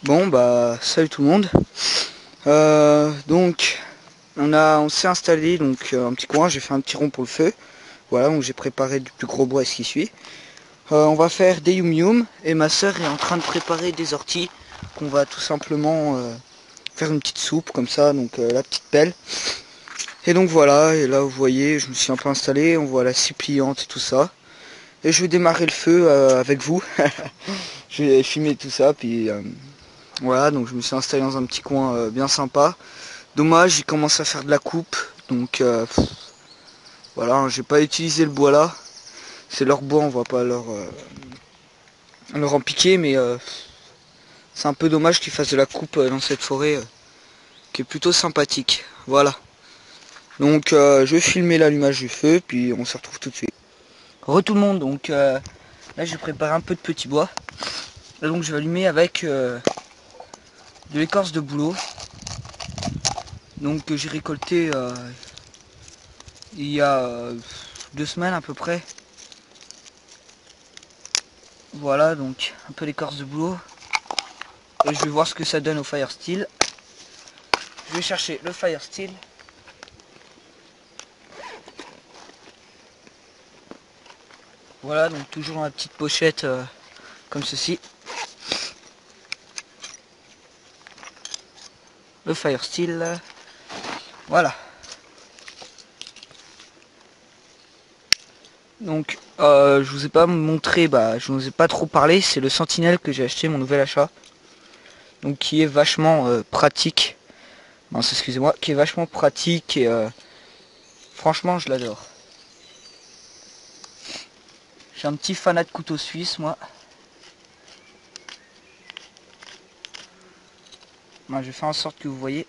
Bon bah salut tout le monde. Donc on s'est installé donc un petit coin, j'ai fait un petit rond pour le feu. Voilà, donc j'ai préparé du plus gros bois ce qui suit. On va faire des yum yum et ma soeur est en train de préparer des orties qu'on va tout simplement faire une petite soupe comme ça, donc la petite pelle. Et donc voilà, et là vous voyez, je me suis un peu installé, on voit la scie pliante et tout ça. Et je vais démarrer le feu avec vous. Je vais filmer tout ça, puis voilà, donc je me suis installé dans un petit coin bien sympa. Dommage, ils commencent à faire de la coupe, donc voilà, hein, j'ai pas utilisé le bois là. C'est leur bois, on va pas leur en piquer, mais c'est un peu dommage qu'ils fassent de la coupe dans cette forêt qui est plutôt sympathique. Voilà. Donc je vais filmer l'allumage du feu, puis on se retrouve tout de suite. Re tout le monde, donc là j'ai préparé un peu de petit bois. Et donc je vais allumer avec de l'écorce de bouleau. Donc que j'ai récolté il y a 2 semaines à peu près. Voilà, donc un peu l'écorce de bouleau. Et je vais voir ce que ça donne au fire steel. Je vais chercher le fire steel. Voilà, donc toujours dans la petite pochette comme ceci. Le fire steel. Voilà. Donc je vous ai pas montré, je vous ai pas trop parlé, c'est le Sentinelle que j'ai acheté, mon nouvel achat. Donc qui est vachement pratique. Mince, excusez-moi, qui est vachement pratique et franchement je l'adore. Je suis un petit fanat de couteau suisse moi. Je vais faire en sorte que vous voyez.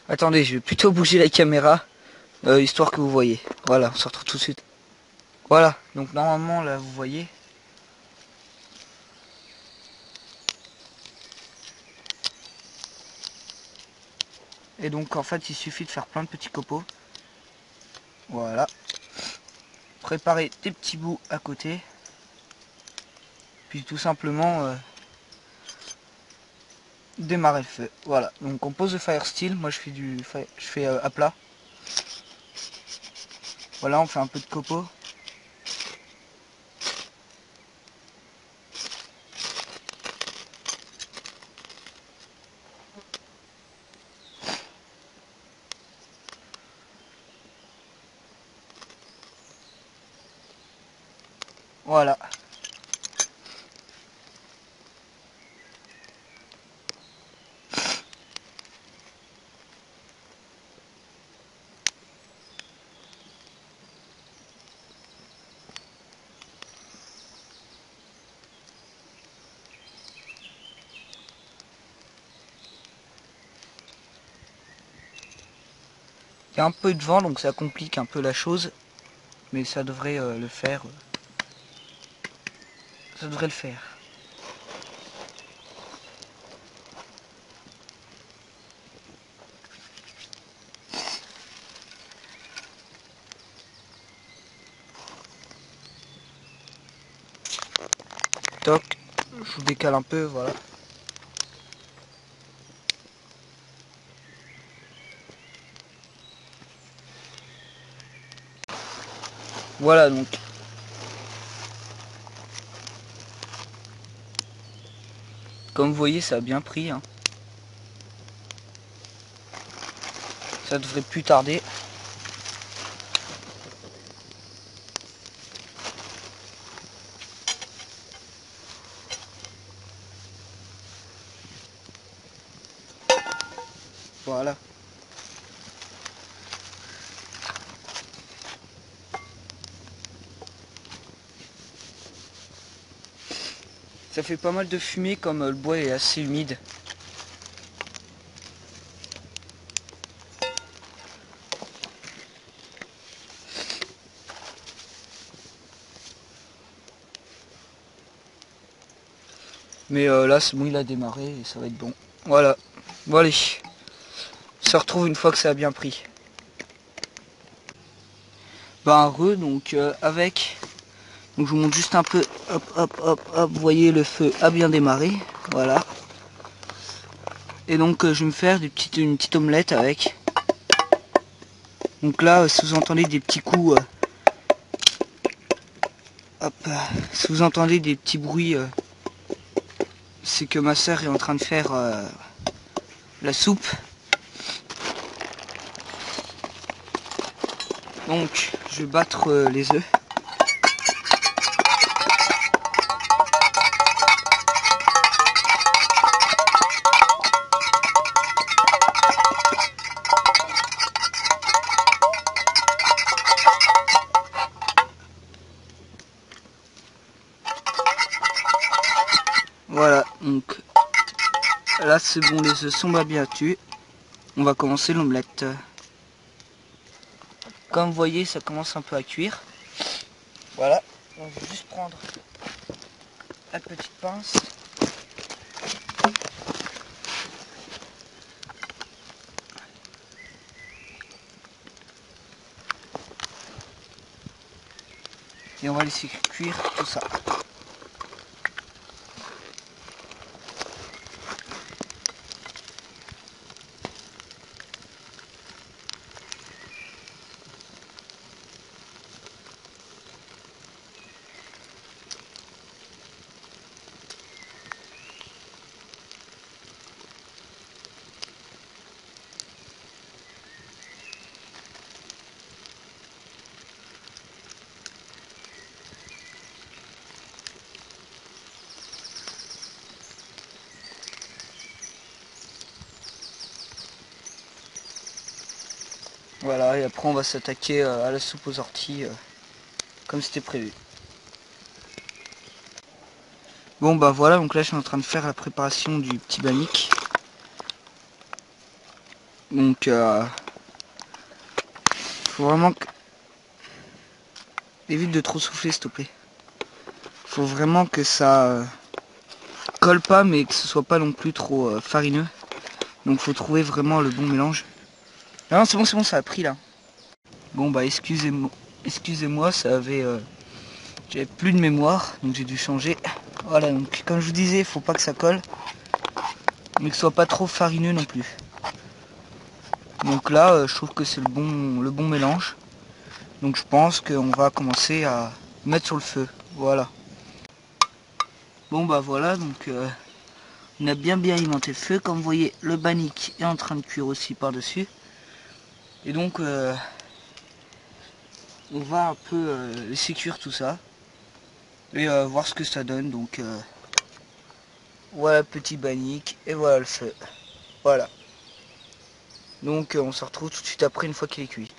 Attendez, je vais plutôt bouger la caméra, histoire que vous voyez. Voilà, on se retrouve tout de suite. Voilà, donc normalement là vous voyez. Et donc en fait il suffit de faire plein de petits copeaux. Voilà. Préparer des petits bouts à côté. Puis tout simplement démarrer le feu. Voilà, donc on pose le fire steel. Moi je fais à plat. Voilà, on fait un peu de copeaux. Voilà. Il y a un peu de vent donc ça complique un peu la chose. Mais ça devrait le faire. Ça devrait le faire. Toc. Je vous décale un peu, voilà. Voilà donc. Comme vous voyez, ça a bien pris. Hein. Ça devrait plus tarder. Voilà. Ça fait pas mal de fumée comme le bois est assez humide. Mais là c'est bon, il a démarré et ça va être bon. Voilà. Bon allez. On se retrouve une fois que ça a bien pris. Donc avec, donc je vous montre juste un peu, hop hop hop hop, vous voyez le feu a bien démarré, voilà. Et donc je vais me faire une petite omelette avec. Donc là si vous entendez des petits coups, hop, si vous entendez des petits bruits, c'est que ma soeur est en train de faire la soupe. Donc je vais battre les œufs. Voilà, donc là c'est bon, les œufs sont bien tués. On va commencer l'omelette. Comme vous voyez, ça commence un peu à cuire. Voilà, on va juste prendre la petite pince. Et on va laisser cuire tout ça. Voilà, et après on va s'attaquer à la soupe aux orties comme c'était prévu. Bon bah voilà, donc là je suis en train de faire la préparation du petit bannique. Donc faut vraiment que... Évite de trop souffler s'il te plaît. Faut vraiment que ça colle pas mais que ce soit pas non plus trop farineux. Donc faut trouver vraiment le bon mélange. Non c'est bon, ça a pris là. Bon bah excusez-moi, ça avait... j'avais plus de mémoire, donc j'ai dû changer. Voilà, donc comme je vous disais, il faut pas que ça colle, mais que ce soit pas trop farineux non plus. Donc là, je trouve que c'est le bon mélange. Donc je pense qu'on va commencer à mettre sur le feu. Voilà. Bon bah voilà, donc on a bien alimenté le feu. Comme vous voyez, le bannique est en train de cuire aussi par-dessus. Et donc on va un peu laisser cuire tout ça. Et voir ce que ça donne. Donc voilà, petit bannique et voilà le feu. Voilà. Donc on se retrouve tout de suite après une fois qu'il est cuit.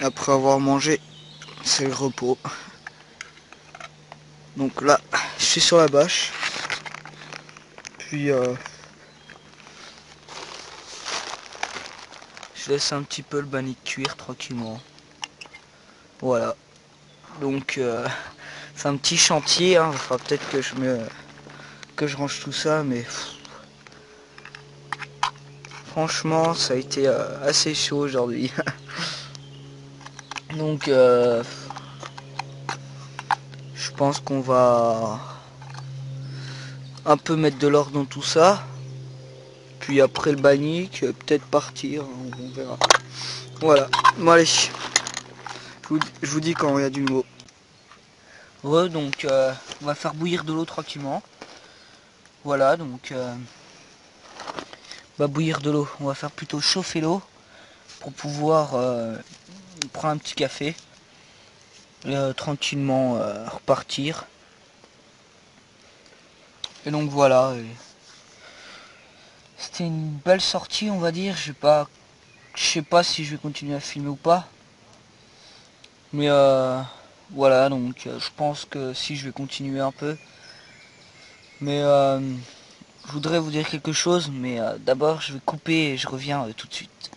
Après avoir mangé, c'est le repos. Donc là, je suis sur la bâche. Puis je laisse un petit peu le bannique cuire tranquillement. Voilà. Donc c'est un petit chantier, hein. Il faudra peut-être que je range tout ça, mais franchement ça a été assez chaud aujourd'hui. Donc je pense qu'on va un peu mettre de l'ordre dans tout ça. Puis après le bannique, peut-être partir, on verra. Voilà, bon allez, je vous dis quand il y a du nouveau. Donc on va faire bouillir de l'eau tranquillement. Voilà, donc on va bouillir de l'eau, on va faire plutôt chauffer l'eau pour pouvoir prendre un petit café et tranquillement repartir. Et donc voilà, c'était une belle sortie on va dire. Je sais pas si je vais continuer à filmer ou pas, mais voilà, donc je pense que si je vais continuer un peu, mais je voudrais vous dire quelque chose, mais d'abord je vais couper et je reviens tout de suite.